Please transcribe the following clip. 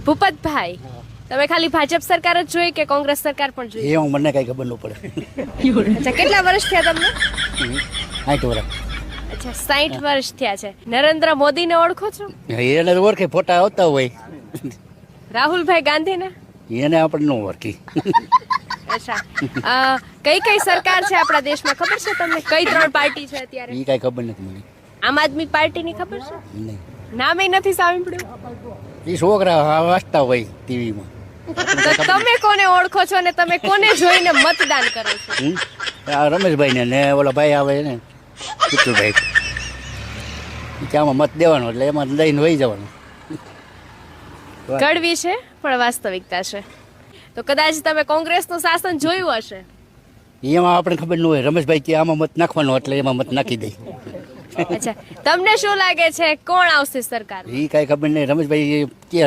ભૂપતભાઈ, તમે ખાલી ભાજપ સરકાર જ જોઈ કે કોંગ્રેસ સરકાર પણ જોઈ? એ મને કઈ ખબર ન પડે. અચ્છા, કેટલા વર્ષ થયા તમને? 8 વર્ષ. અચ્છા, 60 વર્ષ થયા છે. નરેન્દ્ર મોદીને ઓળખો છો? એને ઓળખે, ફોટા આવતા હોય. રાહુલભાઈ ગાંધીને? એને આપણે ન ઓળખી. અચ્છા, કઈ કઈ સરકાર છે આપણા દેશમાં ખબર છે તમને? કઈ 3 પાર્ટી છે અત્યારે? એ કઈ ખબર નથી મને. આમ આદમી પાર્ટીની ખબર છે? નહીં. નામે નથી સાંભળ્યું. એ છોકરા વાંચતા હોય ટીવીમાં. તો તમે કોને ઓળખો છો ને તમે કોને જોઈને મતદાન કરો છો? આ રમેશભાઈ ને ઓલા ભાઈ આવે ને કિશુભાઈ, આમાં મત દેવાનો એટલે એમાં લઈને વહી જવાનું. કડવી છે પણ વાસ્તવિકતા છે. તો કદાચ તમે કોંગ્રેસનું શાસન જોયું હશે. એમાં આપણે ખબર ન હોય. રમેશભાઈ કે આમાં મત નાખવાનો એટલે એમાં મત નાખી દે. અચ્છા, તમને શું લાગે છે કોણ આવશે સરકાર? એ કઈ ખબર નહીં. રમેશભાઈ કે